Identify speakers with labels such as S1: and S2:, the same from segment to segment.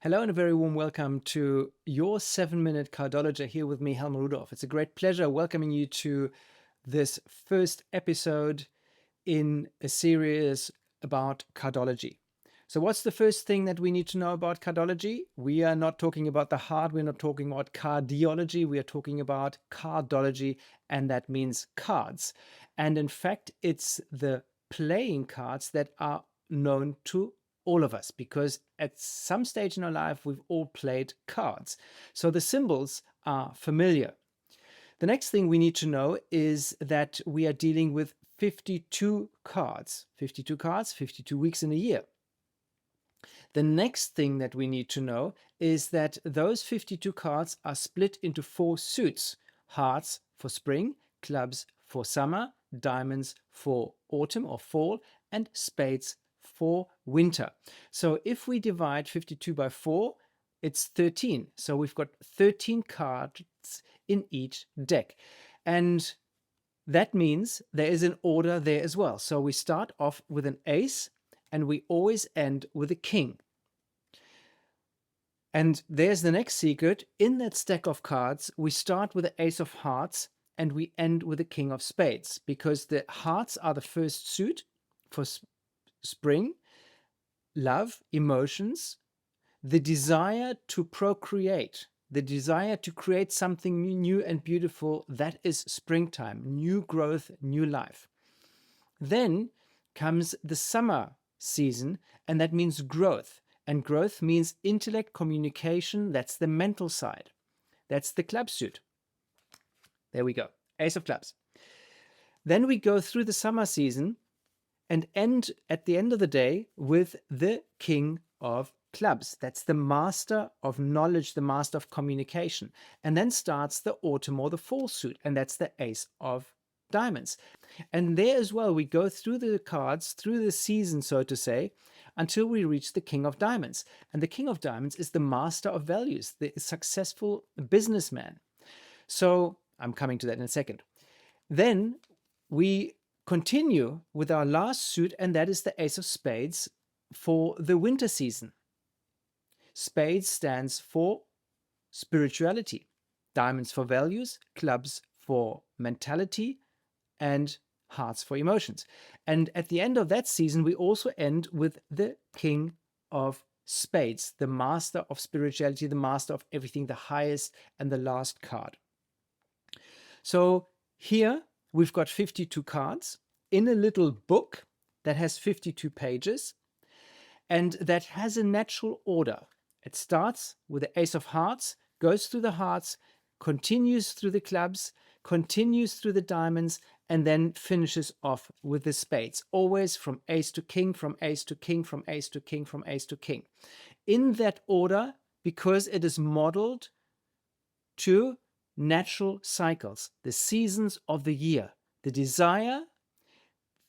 S1: Hello and a very warm welcome to your 7-minute Cardologer here with me, Helmar Rudolph. It's a great pleasure welcoming you to this first episode in a series about cardology. So what's the first thing that we need to know about cardology? We are not talking about the heart, we're not talking about cardiology, we are talking about cardology, and that means cards. And in fact, it's the playing cards that are known to all of us, because at some stage in our life, we've all played cards. So the symbols are familiar. The next thing we need to know is that we are dealing with 52 cards, 52 weeks in a year. The next thing that we need to know is that those 52 cards are split into 4 suits: hearts for spring, clubs for summer, diamonds for autumn or fall, and spades for winter. So if we divide 52 by 4, it's 13. So we've got 13 cards in each deck. And that means there is an order there as well. So we start off with an ace and we always end with a king. And there's the next secret. In that stack of cards, we start with the ace of hearts and we end with the king of spades, because the hearts are the first suit for spring, love, emotions, the desire to procreate, the desire to create something new and beautiful. That is springtime, new growth, new life. Then comes the summer season, and that means growth. And growth means intellect, communication. That's the mental side. That's the club suit. There we go. Ace of clubs. Then we go through the summer season and end at the end of the day with the king of clubs. That's the master of knowledge, the master of communication. And then starts the autumn or the fall suit, and that's the ace of diamonds. And there as well, we go through the cards, through the season, so to say, until we reach the king of diamonds. And the king of diamonds is the master of values, the successful businessman. So I'm coming to that in a second. Then we continue with our last suit, and that is the ace of spades for the winter season. Spades stands for spirituality, diamonds for values, clubs for mentality, and hearts for emotions. And at the end of that season, we also end with the king of spades, the master of spirituality, the master of everything, the highest and the last card. So here we've got 52 cards in a little book that has 52 pages, and that has a natural order. It starts with the ace of hearts, goes through the hearts, continues through the clubs, continues through the diamonds, and then finishes off with the spades, always from ace to king, from ace to king, from ace to king, from ace to king. In that order, because it is modeled to natural cycles, the seasons of the year, the desire,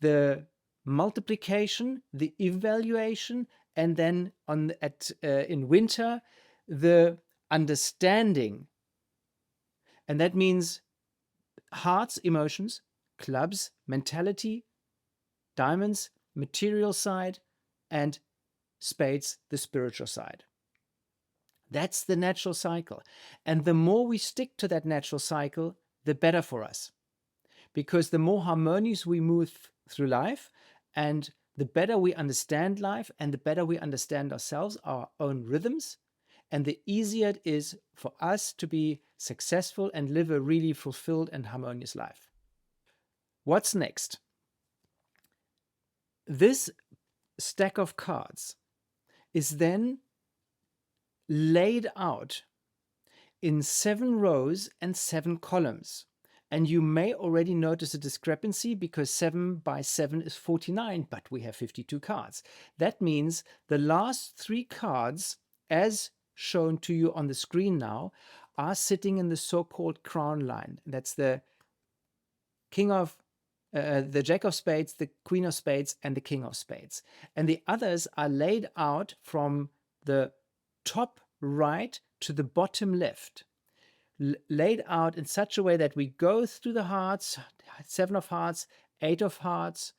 S1: the multiplication, the evaluation, and then in winter, the understanding. And that means hearts, emotions, clubs, mentality, diamonds, material side, and spades, the spiritual side. That's the natural cycle. And the more we stick to that natural cycle, the better for us. Because the more harmonious we move through life, and the better we understand life, and the better we understand ourselves, our own rhythms, and the easier it is for us to be successful and live a really fulfilled and harmonious life. What's next? This stack of cards is then laid out in 7 rows and 7 columns. And you may already notice a discrepancy, because 7 by 7 is 49, but we have 52 cards. That means the last 3 cards, as shown to you on the screen now, are sitting in the so-called crown line. That's the the jack of spades, the queen of spades, and the king of spades. And the others are laid out from the top right to the bottom left, laid out in such a way that we go through the hearts, 7 of hearts, 8 of hearts,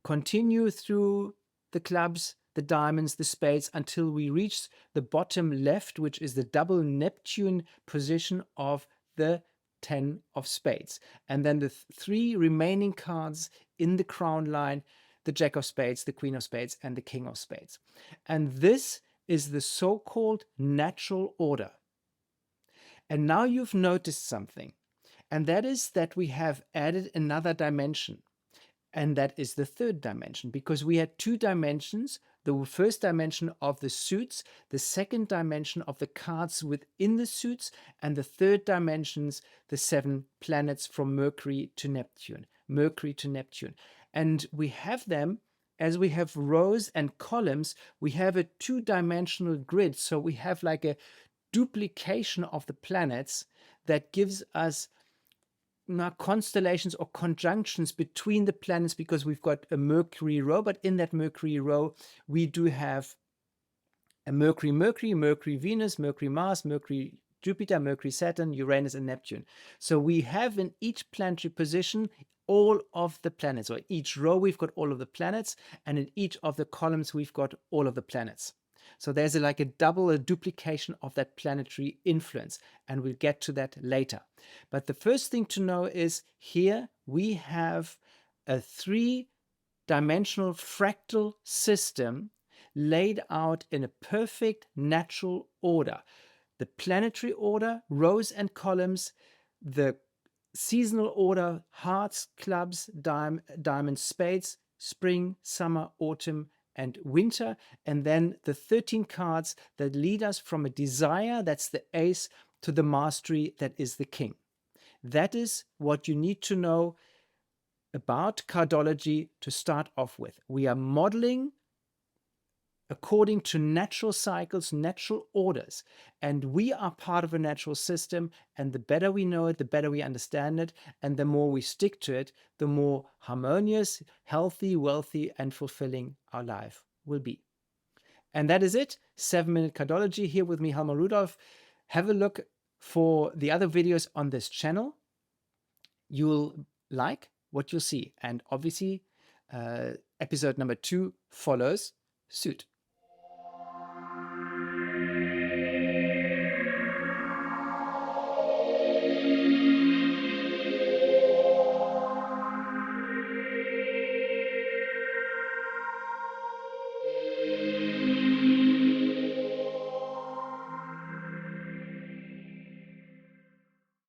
S1: continue through the clubs, the diamonds, the spades, until we reach the bottom left, which is the double Neptune position of the 10 of spades. And then the three remaining cards in the crown line, the Jack of spades, the Queen of spades, and the King of spades. And this is the so-called natural order. And now you've noticed something, and that is that we have added another dimension. And that is the third dimension, because we had two dimensions, the first dimension of the suits, the second dimension of the cards within the suits, and the third dimensions, the 7 planets from Mercury to Neptune. And we have them, as we have rows and columns, we have a two-dimensional grid. So we have like a duplication of the planets that gives us constellations or conjunctions between the planets, because we've got a Mercury row, but in that Mercury row we do have a Mercury, Venus, Mercury, Mars, Mercury, Jupiter, Mercury, Saturn, Uranus, and Neptune. So we have in each planetary position all of the planets, or each row we've got all of the planets, and in each of the columns we've got all of the planets. So there's like a duplication of that planetary influence, and we'll get to that later. But the first thing to know is here we have a 3-dimensional fractal system laid out in a perfect natural order. The planetary order, rows and columns, the seasonal order, hearts, clubs, diamonds, spades, spring, summer, autumn, and winter, and then the 13 cards that lead us from a desire, that's the ace, to the mastery, that is the king. That is what you need to know about cardology to start off with. We are modeling according to natural cycles, natural orders, and we are part of a natural system, and the better we know it, the better we understand it, and the more we stick to it, the more harmonious, healthy, wealthy, and fulfilling our life will be. And that is it. 7-Minute Cardology here with me, Helmar Rudolph. Have a look for the other videos on this channel. You'll like what you'll see, and obviously episode number 2 follows suit.